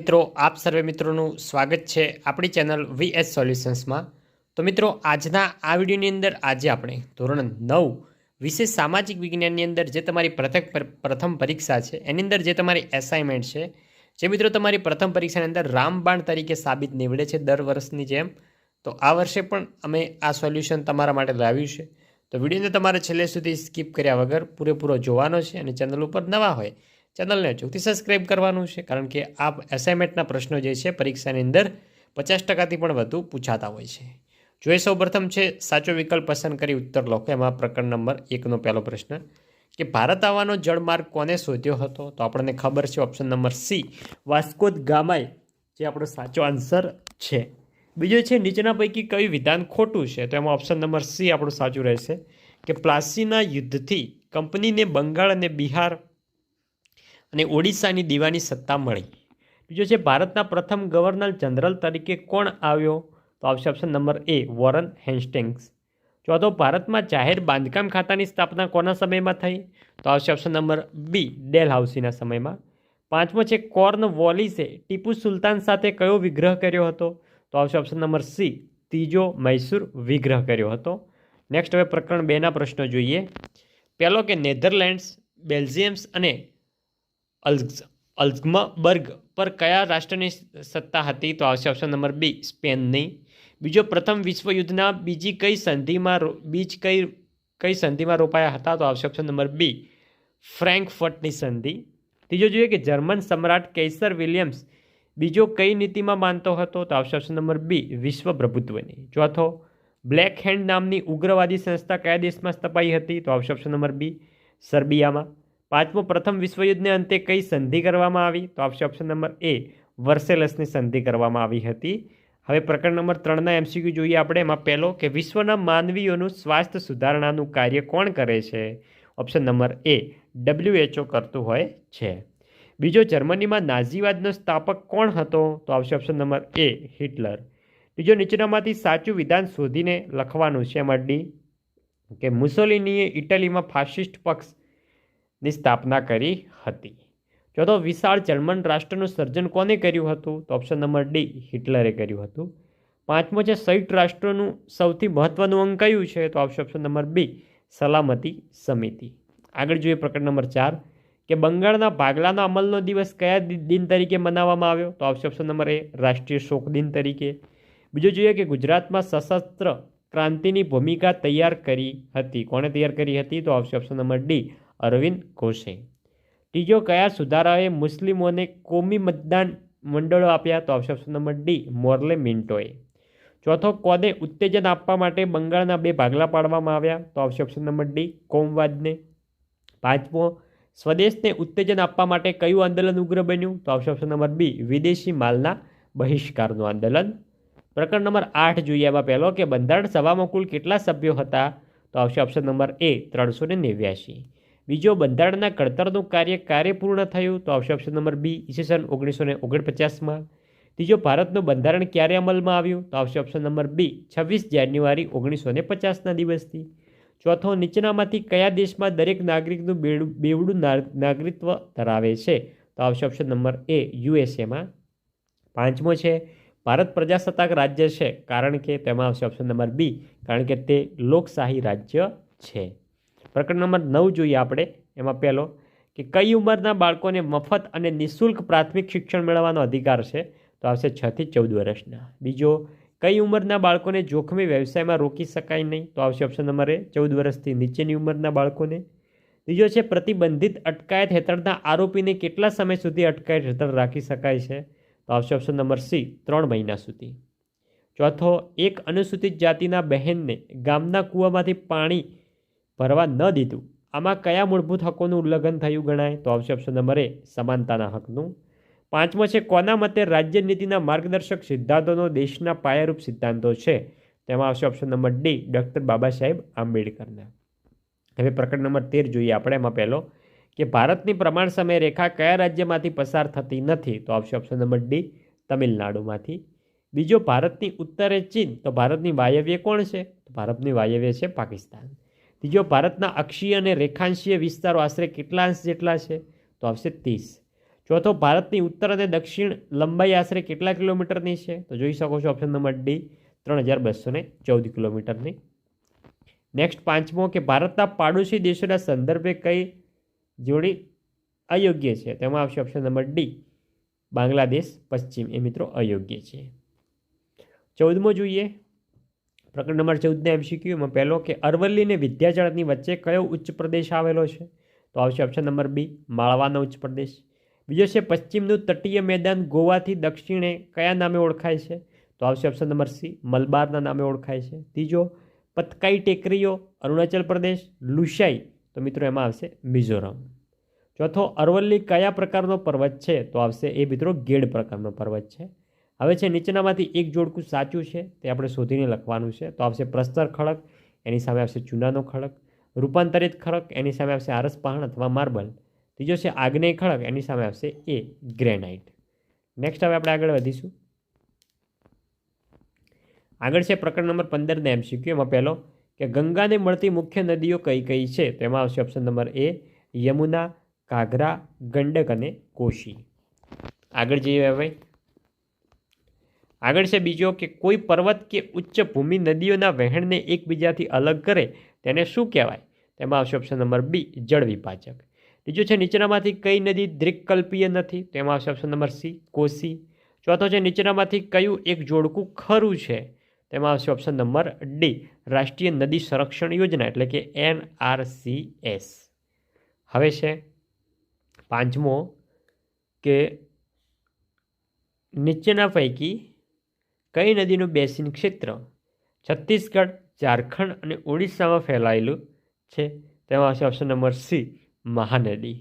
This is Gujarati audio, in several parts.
મિત્રો આપ સર્વે મિત્રોનું સ્વાગત છે આપણી ચેનલ વીએસ સોલ્યુશન્સમાં। તો મિત્રો આજના આ વિડીયોની અંદર આજે આપણે ધોરણ 9 વિશે સામાજિક વિજ્ઞાનની અંદર જે તમારી પ્રથમ પરીક્ષા છે એની અંદર જે તમારી એસાઇનમેન્ટ છે જે મિત્રો તમારી પ્રથમ પરીક્ષાની અંદર રામબાણ તરીકે સાબિત નીવડે છે દર વર્ષની જેમ। તો આ વર્ષે પણ અમે આ સોલ્યુશન તમારા માટે લાવ્યું છે। તો વિડીયોને તમારે છેલ્લે સુધી સ્કીપ કર્યા વગર પૂરેપૂરો જોવાનો છે અને ચેનલ ઉપર નવા હોય ચેનલને ચોક્કસ સબસ્ક્રાઇબ કરવાનું છે, કારણ કે આ એસાઇનમેન્ટના પ્રશ્નો જે છે પરીક્ષાની અંદર 50%થી પણ વધુ પૂછાતા હોય છે। જો એ સૌપ્રથમ છે સાચો વિકલ્પ પસંદ કરી ઉત્તર લખો। એમાં પ્રકરણ નંબર 1નો પહેલો પ્રશ્ન કે ભારત આવવાનો જળમાર્ગ કોને શોધ્યો હતો? તો આપણને ખબર છે option number C Vasco da ગામાએ જે આપણો સાચો આન્સર છે। બીજો છે નીચેના પૈકી કયું વિધાન ખોટું છે? તો એમાં ઓપ્શન નંબર સી આપણું સાચું રહેશે કે પ્લાસીના યુદ્ધથી કંપનીને બંગાળ અને બિહાર અને ઓડિશાની દીવાની સત્તા મળી। બીજો છે ભારતના પ્રથમ ગવર્નર જનરલ તરીકે કોણ આવ્યો? તો આવશે ઓપ્શન નંબર એ વોરન હેસ્ટિંગ્સ। ચોથો ભારતમાં જાહેર બાંધકામ ખાતાની સ્થાપના કોના સમયમાં થઈ? તો આવશે ઓપ્શન નંબર બી ડેલહાઉસીના સમયમાં। પાંચમો છે કોર્ન વોલિસે ટીપુ સુલતાન સાથે કયો વિગ્રહ કર્યો હતો? તો આવશે ઓપ્શન નંબર સી ત્રીજો મૈસૂર વિગ્રહ કર્યો હતો। નેક્સ્ટ હવે પ્રકરણ 2ના પ્રશ્નો જોઈએ। પહેલો કે નેધરલેન્ડ્સ, બેલ્જિયમ્સ અને અલ્ઝમબર્ગ પર કયા રાષ્ટ્રની સત્તા હતી? તો આવશે ઓપ્શન નંબર બી સ્પેનની। બીજો પ્રથમ વિશ્વયુદ્ધના બીજી કઈ સંધિમાં રોપાયા હતા? તો આવશે ઓપ્શન નંબર બી ફ્રેન્કફર્ટની સંધિ। ત્રીજો જોઈએ કે જર્મન સમ્રાટ કૈસર વિલિયમ્સ બીજો કઈ નીતિમાં માનતો હતો? તો આવશે ઓપ્શન નંબર બી વિશ્વ પ્રભુત્વની। ચોથો બ્લેક હેન્ડ નામની ઉગ્રવાદી સંસ્થા કયા દેશમાં સ્થપાઈ હતી? તો આવશે ઓપ્શન નંબર બી સર્બિયામાં। પાંચમો પ્રથમ વિશ્વયુદ્ધને અંતે કઈ સંધિ કરવામાં આવી? તો આવશે ઓપ્શન નંબર એ વર્સેલસની સંધિ કરવામાં આવી હતી। હવે પ્રકરણ નંબર 3ના એમસીક્યુ જોઈએ આપણે। એમાં પહેલો કે વિશ્વના માનવીઓનું સ્વાસ્થ્ય સુધારણાનું કાર્ય કોણ કરે છે? ઓપ્શન નંબર એ WHO કરતું હોય છે। બીજો જર્મનીમાં નાઝીવાદનો સ્થાપક કોણ હતો? તો આવશે ઓપ્શન નંબર એ હિટલર। બીજો નીચેનામાંથી સાચું વિધાન શોધીને લખવાનું છે। એમાં ડી કે મુસોલિનીએ ઇટાલીમાં ફાસિસ્ટ પક્ષની સ્થાપના કરી હતી। ચોથો વિશાળ જર્મન રાષ્ટ્રનું સર્જન કોને કર્યું હતું? તો ઓપ્શન નંબર ડી હિટલરે કર્યું હતું। પાંચમો છે સંયુક્ત રાષ્ટ્રોનું સૌથી મહત્વનું અંગ કયું છે? તો આવશે ઓપ્શન નંબર બી સલામતી સમિતિ। આગળ જોઈએ પ્રકરણ નંબર 4 કે બંગાળના ભાગલાના અમલનો દિવસ કયા દિન તરીકે મનાવવામાં આવ્યો? તો આવશે ઓપ્શન નંબર એ રાષ્ટ્રીય શોક દિન તરીકે। બીજો જોઈએ કે ગુજરાતમાં સશસ્ત્ર ક્રાંતિની ભૂમિકા તૈયાર કરી હતી, કોણે તૈયાર કરી હતી? તો આવશે ઓપ્શન નંબર ડી અરવિંદ ઘોષે। ત્રીજો કયા સુધારાએ મુસ્લિમોને કોમી મતદાન મંડળો આપ્યા? તો આવશે ઓપ્શન નંબર ડી મોર્લે મિન્ટોએ। ચોથો કોને ઉત્તેજન આપવા માટે બંગાળના 2 ભાગલા પાડવામાં આવ્યા? તો આવશે ઓપ્શન નંબર ડી કોમવાદને। પાંચમો સ્વદેશને ઉત્તેજન આપવા માટે કયું આંદોલન ઉગ્ર બન્યું? તો આવશે ઓપ્શન નંબર બી વિદેશી માલના બહિષ્કારનું આંદોલન। પ્રકરણ નંબર 8 જોઈએ। એમાં પહેલો કે બંધારણ સભામાં કુલ કેટલા સભ્યો હતા? તો આવશે ઓપ્શન નંબર એ 389। બીજો બંધારણના ઘડતરનું કાર્ય ક્યારે પૂર્ણ થયું? તો આવશે ઓપ્શન નંબર બી ઈસવીસન 1949માં। ત્રીજો ભારતનું બંધારણ ક્યારે અમલમાં આવ્યું? તો આવશે ઓપ્શન નંબર બી 26 જાન્યુઆરી 1950ના દિવસથી। ચોથો નીચેનામાંથી કયા દેશમાં દરેક નાગરિકનું બેવડું નાગરિકત્વ ધરાવે છે? તો આવશે ઓપ્શન નંબર એ યુએસએમાં। પાંચમો છે ભારત પ્રજાસત્તાક રાજ્ય છે કારણ કે તેમાં આવશે ઓપ્શન નંબર બી કારણ કે તે લોકશાહી રાજ્ય છે। પ્રકરણ નંબર 9 જોઈએ આપણે। એમાં પહેલો કે કઈ ઉંમરના બાળકોને મફત અને નિઃશુલ્ક પ્રાથમિક શિક્ષણ મેળવવાનો અધિકાર છે? તો આવશે 6 થી 14 વર્ષના। બીજો કઈ ઉંમરના બાળકોને જોખમી વ્યવસાયમાં રોકી શકાય નહીં? તો આવશે ઓપ્શન નંબર એ 14 વર્ષથી નીચેની ઉંમરના બાળકોને। ત્રીજો છે પ્રતિબંધિત અટકાયત હેઠળના આરોપીને કેટલા સમય સુધી અટકાયત હેઠળ રાખી શકાય છે? તો આવશે ઓપ્શન નંબર સી 3 મહિના સુધી। ચોથો એક અનુસૂચિત જાતિના બહેનને ગામના કૂવામાંથી પાણી ભરવા ન દીધું, આમાં કયા મૂળભૂત હકોનું ઉલ્લંઘન થયું ગણાય? તો આવશે ઓપ્શન નંબર એ સમાનતાના હકનું। પાંચમો છે કોના મતે રાજ્ય નીતિના માર્ગદર્શક સિદ્ધાંતોનો દેશના પાયારૂપ સિદ્ધાંતો છે? તેમાં આવશે option number D doctor Baba Saheb આંબેડકરના। હવે પ્રકરણ નંબર 13 જોઈએ આપણે। એમાં પહેલો કે ભારતની પ્રમાણ સમય રેખા કયા રાજ્યમાંથી પસાર થતી નથી? તો આવશે ઓપ્શન નંબર ડી તમિલનાડુમાંથી। બીજો ભારતની ઉત્તરે ચીન, તો ભારતની વાયવ્ય કોણ છે? તો ભારતની વાયવ્ય છે પાકિસ્તાન। ત્રીજો ભારતના અક્ષીય અને રેખાંશીય વિસ્તારો આશરે કેટલા અંશ જેટલા છે? તો આવશે 30। ચોથો, ભારતની ઉત્તર અને દક્ષિણ લંબાઈ આશરે કેટલા કિલોમીટરની છે? તો જોઈ શકો છો ઓપ્શન નંબર ડી 3214 કિલોમીટરની. નેક્સ્ટ પાંચમો કે ભારતના પાડોશી દેશોના સંદર્ભે કઈ જોડી અયોગ્ય છે? તેમાં આવશે ઓપ્શન નંબર ડી બાંગ્લાદેશ પશ્ચિમ. એ મિત્રો અયોગ્ય છે. 14મો જોઈએ, પ્રકરણ નંબર 14 MCQ માં પહેલો કે અરવલ્લી અને વિંધ્યાચળની વચ્ચે કયો ઉચ્ચ પ્રદેશ આવેલો છે? તો આવશે ઓપ્શન નંબર બી માળવાનો ઉચ્ચ પ્રદેશ. બીજો છે પશ્ચિમનું તટીય મેદાન ગોવાથી દક્ષિણે કયા નામે ઓળખાય છે? તો આવશે ઓપ્શન નંબર સી મલબારના નામે ઓળખાય છે. ત્રીજો, પતકાઈ ટેકરીઓ અરુણાચલ પ્રદેશ, લુશાઈ તો મિત્રો એમાં આવશે મિઝોરમ. ચોથો, અરવલ્લી કયા પ્રકારનો પર્વત છે? તો આવશે એ મિત્રો ગેડ પ્રકારનો પર્વત છે. હવે છે નીચેનામાંથી એક જોડકું સાચું છે તે આપણે શોધીને લખવાનું છે. તો આવશે પ્રસ્તર ખડક, એની સામે આવશે ચૂનાનો ખડક. રૂપાંતરિત ખડક, એની સામે આવશે આરસ પહાણ અથવા માર્બલ. ત્રીજો છે આગ્નેય ખડક, એની સામે આવશે એ ગ્રેનાઇટ. નેક્સ્ટ હવે આપણે આગળ વધીશું. આગળ છે પ્રકરણ નંબર 15 MCQ. એમાં પહેલો કે ગંગાને મળતી મુખ્ય નદીઓ કઈ કઈ છે? તો એમાં આવશે ઓપ્શન નંબર એ યમુના, ઘાઘરા, ગંડક અને કોશી. આગળ જઈએ હવે. આગળ છે બીજો કે કોઈ પર્વત કે ઉચ્ચ ભૂમિ નદીઓના વહેણને એકબીજાથી અલગ કરે તેને શું કહેવાય? તેમાં આવશે ઓપ્શન નંબર બી જળ વિભાજક. ત્રીજો છે નીચેનામાંથી કઈ નદી દ્વિકલ્પીય નથી? તેમાં આવશે ઓપ્શન નંબર સી કોસી. ચોથો છે નીચેનામાંથી કયું એક જોડકું ખરું છે? તેમાં આવશે ઓપ્શન નંબર ડી રાષ્ટ્રીય નદી સંરક્ષણ યોજના એટલે કે NRCS. હવે છે પાંચમો કે નીચેના પૈકી કઈ નદીનું બેસિન ક્ષેત્ર છત્તીસગઢ, ઝારખંડ અને ઓડિશામાં ફેલાયેલું છે? તેમાં આવશે ઓપ્શન નંબર સી મહાનદી.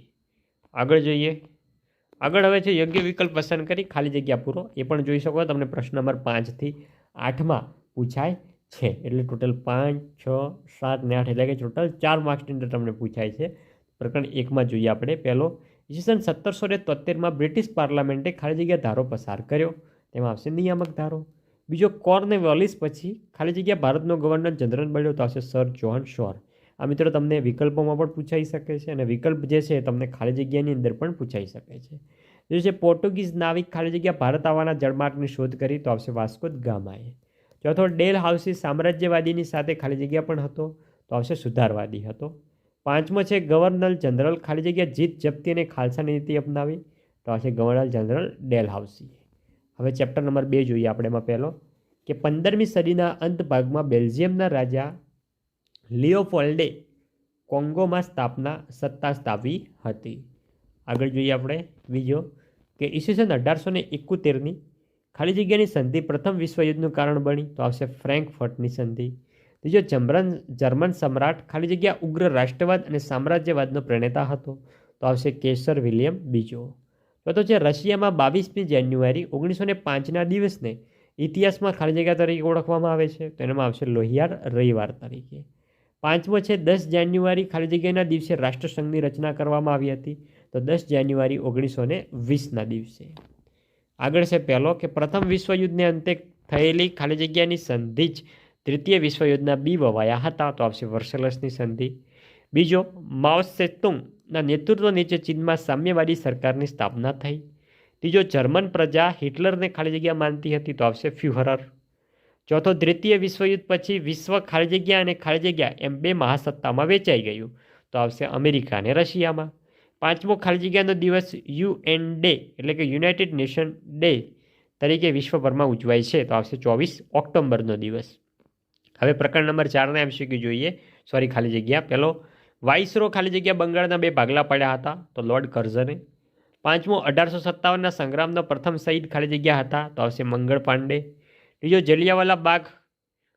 આગળ જોઈએ. આગળ હવે છે યોગ્ય વિકલ્પ પસંદ કરી ખાલી જગ્યા પૂરો. એ પણ જોઈ શકો તમને પ્રશ્ન નંબર 5 થી 8માં પૂછાય છે. એટલે ટોટલ 5, 6, 7 ને 8 એટલે કે ટોટલ 4 માર્ક્સની અંદર તમને પૂછાય છે. પ્રકરણ 1માં જોઈએ આપણે. પહેલો, ઈસવીસન 1773માં બ્રિટિશ પાર્લામેન્ટે ખાલી જગ્યા ધારો પસાર કર્યો. તેમાં આવશે નિયામક ધારો. બીજો, કોર્નવાલિસ પછી ખાલી જગ્યા ભારતનો ગવર્નર જનરલ બન્યો તો આવશે સર જોહન શોર. આ મિત્રો તમને વિકલ્પોમાં પણ પૂછાઈ શકે છે અને વિકલ્પ જે છે તમને ખાલી જગ્યાની અંદર પણ પૂછાઈ શકે છે. જે છે પોર્ટુગીઝ નાવિક ખાલી જગ્યા ભારત આવવાના જળમાર્ગની શોધ કરી તો આવશે વાસ્કો દ ગામાએ. ચોથો, ડેલ હાઉસી સામ્રાજ્યવાદીની સાથે ખાલી જગ્યા પણ હતો તો આવશે સુધારવાદી હતો. પાંચમો છે ગવર્નર જનરલ ખાલી જગ્યા જીત જપ્તી અને ખાલસા નીતિ અપનાવી તો આવશે ગવર્નર જનરલ ડેલ હાઉસી. હવે ચેપ્ટર નંબર 2 જોઈએ આપણે. એમાં પહેલો કે 15મી સદીના અંત ભાગમાં બેલ્જિયમના રાજા લિયોપોલ્ડે કોંગોમાં સત્તા સ્થાપી હતી. આગળ જોઈએ આપણે. બીજો કે ઈસવીસન 1871ની ખાલી જગ્યાની સંધિ પ્રથમ વિશ્વયુદ્ધનું કારણ બની તો આવશે ફ્રેન્કફર્ટની સંધિ. ત્રીજો, જર્મન સમ્રાટ ખાલી જગ્યા ઉગ્ર રાષ્ટ્રવાદ અને સામ્રાજ્યવાદનો પ્રણેતા હતો તો આવશે કેસર વિલિયમ બીજો. ચોથો છે રશિયામાં 22મી જાન્યુઆરી 1905ના દિવસને ઇતિહાસમાં ખાલી જગ્યા તરીકે ઓળખવામાં આવે છે તો એનામાં આવશે લોહિયાર રવિવાર તરીકે. પાંચમો છે 10 જાન્યુઆરી ખાલી જગ્યાના દિવસે રાષ્ટ્રસંઘની રચના કરવામાં આવી હતી તો 10 જાન્યુઆરી 1920ના દિવસે. આગળ છે પહેલો કે પ્રથમ વિશ્વયુદ્ધને અંતે થયેલી ખાલી જગ્યાની સંધિ જ તૃતીય વિશ્વયુદ્ધના બી વવાયા હતા તો આવશે વર્સેલસની સંધિ. બીજો, માઓ સેતુંગના નેતૃત્વ નીચે ચીનમાં સામ્યવાદી સરકારની સ્થાપના થઈ. ત્રીજો, જર્મન પ્રજા હિટલરને ખાલી જગ્યા માનતી હતી તો આવશે ફ્યુહરર. ચોથો, દ્વિતીય વિશ્વયુદ્ધ પછી વિશ્વ ખાલી જગ્યા અને ખાલી જગ્યા એમ 2 મહાસત્તામાં વેચાઈ ગયું તો આવશે અમેરિકા અને રશિયામાં. પાંચમો, ખાલી જગ્યાનો દિવસ UN ડે એટલે કે યુનાઇટેડ નેશન ડે તરીકે વિશ્વભરમાં ઉજવાય છે તો આવશે 24 ઓક્ટોબરનો દિવસ. હવે પ્રકરણ નંબર 4ના MCQ જોઈએ. ખાલી જગ્યા. પહેલો, વાઇસરો ખાલી જગ્યા બંગાળના 2 ભાગલા પડ્યા હતા તો લોર્ડ કર્ઝને. પાંચમો, 1857ના સંગ્રામનો પ્રથમ શહીદ ખાલી જગ્યા હતા તો આવશે મંગળ પાંડે. ત્રીજો, જલિયાવાલા બાગ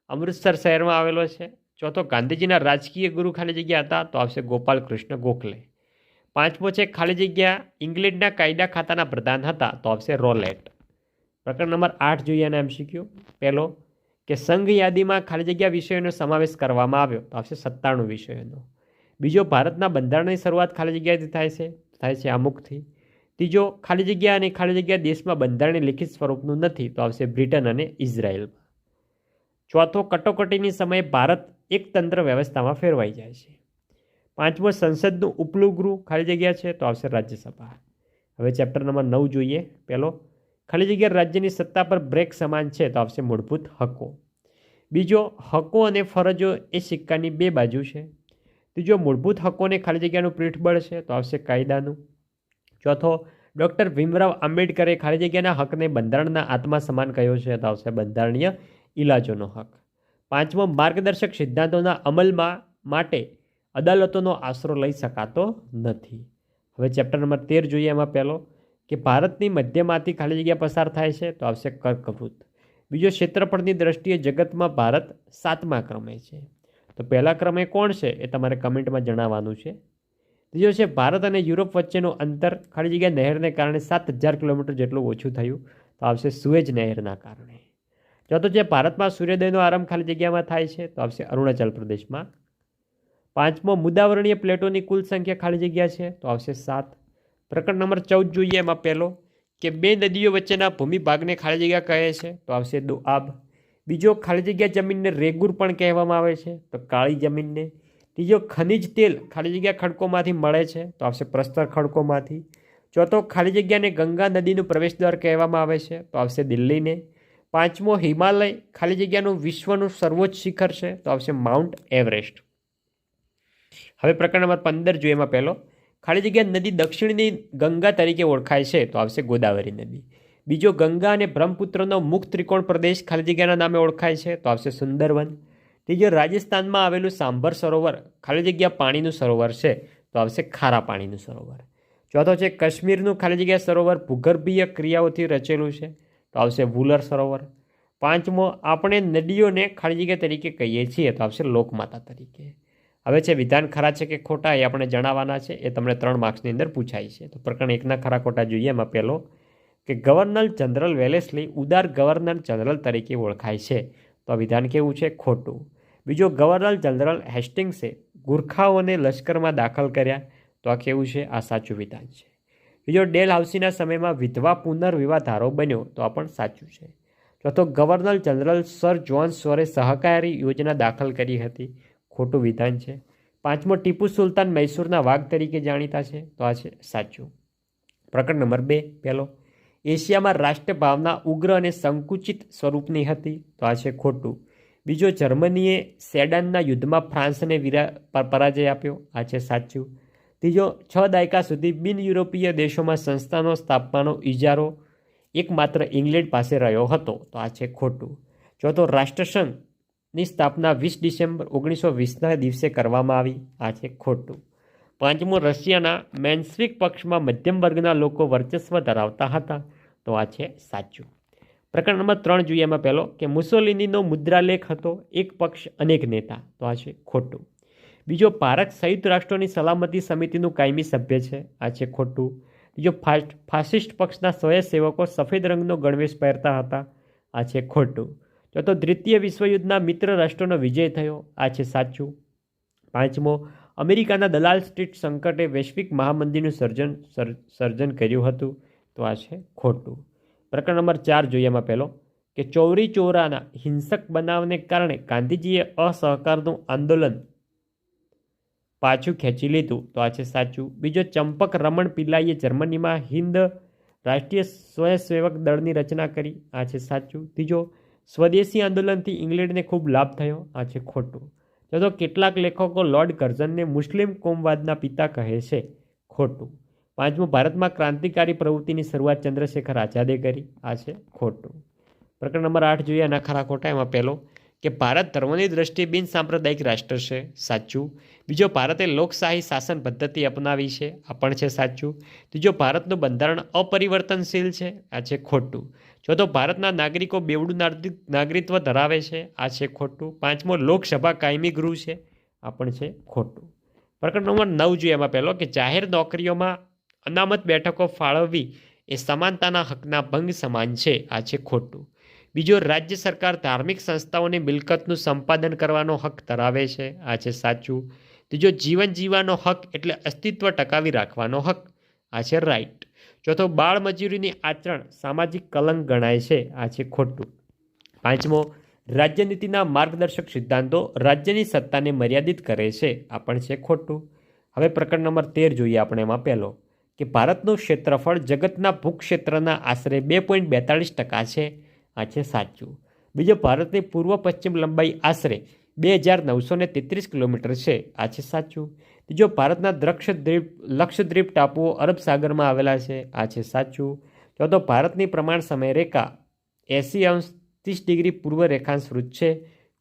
અમૃતસર શહેરમાં આવેલો છે. ચોથો, ગાંધીજીના રાજકીય ગુરુ ખાલી જગ્યા હતા તો આવશે ગોપાલ કૃષ્ણ ગોખલે. પાંચમો છે ખાલી જગ્યા ઇંગ્લેન્ડના કાયદા ખાતાના પ્રધાન હતા તો આવશે રોલેટ. પ્રકરણ નંબર 8 જોઈએ અને MCQ. પહેલો કે સંઘ યાદીમાં ખાલી જગ્યા વિષયોનો સમાવેશ કરવામાં આવ્યો તો આવશે 97 વિષયોનો. બીજો, ભારતના બંધારણની શરૂઆત ખાલી જગ્યાથી થાય છે આમુખથી. ત્રીજો, ખાલી જગ્યા અને ખાલી જગ્યા દેશમાં બંધારણની લિખિત સ્વરૂપનું નથી તો આવશે બ્રિટન અને ઇઝરાયલમાં. ચોથો, કટોકટીની સમયે ભારત એકતંત્ર વ્યવસ્થામાં ફેરવાઈ જાય છે. પાંચમો, સંસદનું ઉપલું ગૃહ ખાલી જગ્યા છે તો આવશે રાજ્યસભા. હવે ચેપ્ટર નંબર 9 જોઈએ. પહેલો, ખાલી જગ્યા રાજ્યની સત્તા પર બ્રેક સમાન છે તો આવશે મૂળભૂત હકો. બીજો, હકો અને ફરજો એ સિક્કાની બે બાજુ છે. ત્રીજો, મૂળભૂત હકોને ખાલી જગ્યાનું પીઠબળ છે તો આવશે કાયદાનું. ચોથો, ડૉક્ટર ભીમરાવ આંબેડકરે ખાલી જગ્યાના હકને બંધારણના આત્મા સમાન કહ્યો છે તો આવશે બંધારણીય ઇલાજોનો હક. પાંચમો, માર્ગદર્શક સિદ્ધાંતોના અમલમાં માટે અદાલતોનો આશરો લઈ શકાતો નથી. હવે ચેપ્ટર નંબર 13 જોઈએ. એમાં પહેલો કે ભારતની મધ્યમાંથી ખાલી જગ્યા પસાર થાય છે તો આવશે કર્કવૃત્ત. બીજો, ક્ષેત્રફળની દ્રષ્ટિએ જગતમાં ભારત 7મા ક્રમે છે. તો પહેલા ક્રમે કોણ છે એ તમારે કમેન્ટમાં જણાવવાનું છે. ત્રીજો છે, ભારત અને યુરોપ વચ્ચેનું અંતર ખાલી જગ્યા નહેરને કારણે 7000 કિલોમીટર જેટલું ઓછું થયું તો આવશે સુએજ નહેરના કારણે. ચોથો છે, ભારતમાં સૂર્યોદયનો આરંભ ખાલી જગ્યામાં થાય છે તો આવશે અરુણાચલ પ્રદેશમાં. પાંચમો, મુદાવરણીય પ્લેટોની કુલ સંખ્યા ખાલી જગ્યા છે તો આવશે 7. પ્રકરણ નંબર 14 જોઈએ. એમાં પહેલો કે બે નદીઓ વચ્ચેના ભૂમિભાગને ખાલી જગ્યા કહે છે તો આવશે દોઆબ. બીજો, ખાલી જગ્યા જમીનને રેગુર પણ કહેવામાં આવે છે તો કાળી જમીનને. ત્રીજો, ખનિજ તેલ ખાલી જગ્યા ખડકોમાંથી મળે છે તો આવશે પ્રસ્તર ખડકોમાંથી. ચોથો, ખાલી જગ્યાને ગંગા નદીનું પ્રવેશદ્વાર કહેવામાં આવે છે તો આવશે દિલ્હીને. પાંચમો, હિમાલય ખાલી જગ્યાનું વિશ્વનું સર્વોચ્ચ શિખર છે તો આવશે માઉન્ટ એવરેસ્ટ. હવે પ્રકરણ નંબર 15 જોઈએ. એમાં પહેલો, ખાલી જગ્યા નદી દક્ષિણની ગંગા તરીકે ઓળખાય છે તો આવશે ગોદાવરી નદી. બીજો, ગંગા અને બ્રહ્મપુત્રનો મુખ ત્રિકોણ પ્રદેશ ખાલી જગ્યાના નામે ઓળખાય છે તો આવશે સુંદરવન. ત્રીજો, રાજસ્થાનમાં આવેલું સાંભર સરોવર ખાલી જગ્યા પાણીનું સરોવર છે તો આવશે ખારા પાણીનું સરોવર. ચોથો છે, કાશ્મીરનું ખાલી જગ્યા સરોવર ભૂગર્ભીય ક્રિયાઓથી રચેલું છે તો આવશે વુલર સરોવર. પાંચમો, આપણે નદીઓને ખાલી જગ્યા તરીકે કહીએ છીએ તો આવશે લોકમાતા તરીકે. હવે છે વિધાન ખરા છે કે ખોટા એ આપણે જણાવવાના છે. એ તમને 3 માર્ક્સની અંદર પૂછાય છે. તો પ્રકરણ 1ના ખરા ખોટા જોઈએ. એમાં પહેલો કે ગવર્નર જનરલ વેલેસ્લી ઉદાર ગવર્નર જનરલ તરીકે ઓળખાય છે તો આ વિધાન કેવું છે? ખોટું. બીજો, ગવર્નર જનરલ હેસ્ટિંગ્સે ગુરખાઓને લશ્કરમાં દાખલ કર્યા તો આ કેવું છે? આ સાચું વિધાન છે. બીજો, ડેલ હાઉસીના સમયમાં વિધવા પુનર્વિવાહ ધારો બન્યો તો આ પણ સાચું છે. ચોથો, ગવર્નર જનરલ સર જ્હોન સ્વરે સહકારી યોજના દાખલ કરી હતી. ખોટું વિધાન છે. પાંચમો, ટીપુ સુલતાન મૈસૂરના વાઘ તરીકે જાણીતા છે તો આ છે સાચું. પ્રકરણ નંબર 2 પહેલો, એશિયામાં રાષ્ટ્ર ભાવના ઉગ્ર અને સંકુચિત સ્વરૂપની હતી તો આ છે ખોટું. બીજો, જર્મનીએ સેડાનના યુદ્ધમાં ફ્રાન્સને પરાજય આપ્યો આ છે સાચું. ત્રીજો, 6 દાયકા સુધી બિન યુરોપીય દેશોમાં સંસ્થાનો સ્થાપવાનો ઇજારો એકમાત્ર ઇંગ્લેન્ડ પાસે રહ્યો હતો તો આ છે ખોટું. ચોથો, રાષ્ટ્રસંઘની સ્થાપના 20 ડિસેમ્બર 1920ના દિવસે કરવામાં આવી આ છે ખોટું. પાંચમો, રશિયાના મેન્સ્વિક પક્ષમાં મધ્યમ વર્ગના લોકો વર્ચસ્વ ધરાવતા હતા તો આ છે સાચું. પ્રકરણ નંબર 3 જોઈએ. એમાં પહેલો કે મુસોલિનીનો મુદ્રાલેખ હતો એક પક્ષ અનેક નેતા તો આ છે ખોટું. બીજો, ભારત સંયુક્ત રાષ્ટ્રોની સલામતી સમિતિનું કાયમી સભ્ય છે આ છે ખોટું. બીજો, ફાસિસ્ટ પક્ષના સ્વયંસેવકો સફેદ રંગનો ગણવેશ પહેરતા હતા આ છે ખોટું. ચોથો, દ્વિતીય વિશ્વયુદ્ધના મિત્ર રાષ્ટ્રોનો વિજય થયો આ છે સાચું. પાંચમો, અમેરિકાના દલાલ સ્ટ્રીટ સંકટે વૈશ્વિક મહામંદીનું સર્જન કર્યું હતું તો આ છે ખોટું. પ્રકરણ નંબર 4 જોઈએ. એમાં પહેલો કે ચૌરી ચોરાના હિંસક બનાવને કારણે ગાંધીજીએ અસહકારનું આંદોલન પાછું ખેંચી લીધું તો આ છે સાચું. બીજો, ચંપક રમણ પિલ્લાઈએ જર્મનીમાં હિન્દ રાષ્ટ્રીય સ્વયંસેવક દળની રચના કરી આ છે સાચું. ત્રીજો, સ્વદેશી આંદોલનથી ઇંગ્લેન્ડને ખૂબ લાભ થયો આ છે ખોટું. ચોથો, કેટલાક લેખકો લોર્ડ કર્ઝનને મુસ્લિમ કોમવાદના પિતા કહે છે ખોટું. પાંચમું, ભારતમાં ક્રાંતિકારી પ્રવૃત્તિની શરૂઆત ચંદ્રશેખર આઝાદે કરી આ છે ખોટું. પ્રકરણ નંબર 8 જોઈએ. આના ખરા ખોટા. એમાં પહેલો કે ભારત ધર્મની દ્રષ્ટિએ બિન સાંપ્રદાયિક રાષ્ટ્ર છે સાચું. બીજો, ભારતે લોકશાહી શાસન પદ્ધતિ અપનાવી છે આ પણ છે સાચું. ત્રીજો, ભારતનું બંધારણ અપરિવર્તનશીલ છે આ છે ખોટું. ચોથો, ભારતના નાગરિકો બેવડું નાગરિકત્વ ધરાવે છે આ છે ખોટું. પાંચમો, લોકસભા કાયમી ગૃહ છે આ પણ છે ખોટું. પ્રકરણ નંબર 9 જોઈએ. એમાં પહેલો કે જાહેર નોકરીઓમાં અનામત બેઠકો ફાળવવી એ સમાનતાના હકના ભંગ સમાન છે આ છે ખોટું. બીજો, રાજ્ય સરકાર ધાર્મિક સંસ્થાઓની મિલકતનું સંપાદન કરવાનો હક ધરાવે છે આ છે સાચું. ત્રીજો, જીવન જીવવાનો હક એટલે અસ્તિત્વ ટકાવી રાખવાનો હક આ છે રાઈટ. ચોથો, બાળ મજૂરીની આચરણ સામાજિક કલંક ગણાય છે આ છે ખોટું. પાંચમો, રાજ્યનીતિના માર્ગદર્શક સિદ્ધાંતો રાજ્યની સત્તાને મર્યાદિત કરે છે આ પણ છે ખોટું. હવે પ્રકરણ નંબર 13 જોઈએ આપણે. એમાં પહેલો કે ભારતનું ક્ષેત્રફળ જગતના ભૂક્ષેત્રના આશરે 2.42% છે. આ છે સાચું. બીજો, ભારતની પૂર્વ પશ્ચિમ લંબાઈ આશરે 2933 કિલોમીટર છે. આ છે સાચું. ત્રીજો, ભારતના લક્ષદ્વીપ ટાપુઓ અરબ સાગરમાં આવેલા છે. આ છે સાચું. ચોથો, ભારતની પ્રમાણ સમયરેખા 80°30 પૂર્વ રેખાંશ વૃત્ત છે.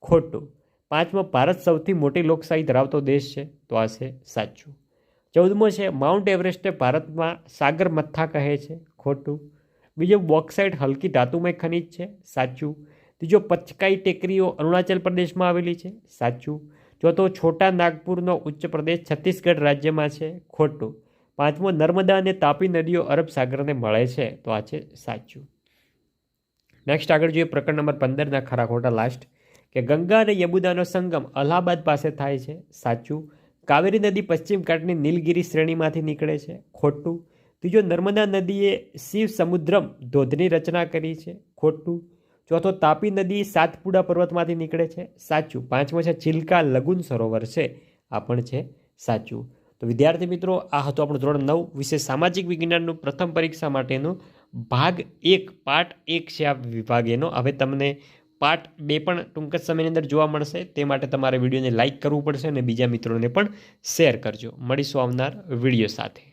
ખોટું. પાંચમો, ભારત સૌથી મોટી લોકશાહી ધરાવતો દેશ છે. તો આ છે સાચું. 14મો છે, માઉન્ટ એવરેસ્ટે ભારતમાં સાગર મથ્થા કહે છે. ખોટું. બીજો, બોક્સાઇટ હલકી ધાતુમય ખનિજ છે. સાચું. ત્રીજો, પચકાઈ ટેકરીઓ અરુણાચલ પ્રદેશમાં આવેલી છે. સાચું. ચોથો, છોટા નાગપુરનો ઉચ્ચ પ્રદેશ છત્તીસગઢ રાજ્યમાં છે. ખોટું. પાંચમો, નર્મદા અને તાપી નદીઓ અરબ સાગરને મળે છે. તો આ છે સાચું. નેક્સ્ટ આગળ જોઈએ પ્રકરણ નંબર 15ના ખરા ખોટા લાસ્ટ, કે ગંગા અને યમુનાનો સંગમ અલ્હાબાદ પાસે થાય છે. સાચું. કાવેરી નદી પશ્ચિમ ઘાટની નીલગિરી શ્રેણીમાંથી નીકળે છે. ખોટું. ત્રીજો, નર્મદા નદીએ શિવ સમુદ્રમ ધોધની રચના કરી છે. ખોટું. ચોથો, તાપી નદી સાતપુડા પર્વતમાંથી નીકળે છે. સાચું. પાંચમો છે, ચિલ્કા લગુન સરોવર છે. આ પણ છે સાચું. તો વિદ્યાર્થી મિત્રો, આ હતું આપણું ધોરણ 9 વિશે સામાજિક વિજ્ઞાનનું પ્રથમ પરીક્ષા માટેનું ભાગ 1 પાર્ટ 1 છે આ વિભાગેનો. હવે તમને પાર્ટ 2 પણ ટૂંક જ સમયની અંદર જોવા મળશે. તે માટે તમારે વિડીયોને લાઇક કરવું પડશે અને બીજા મિત્રોને પણ શેર કરજો. મળીશું આવનાર વિડીયો સાથે.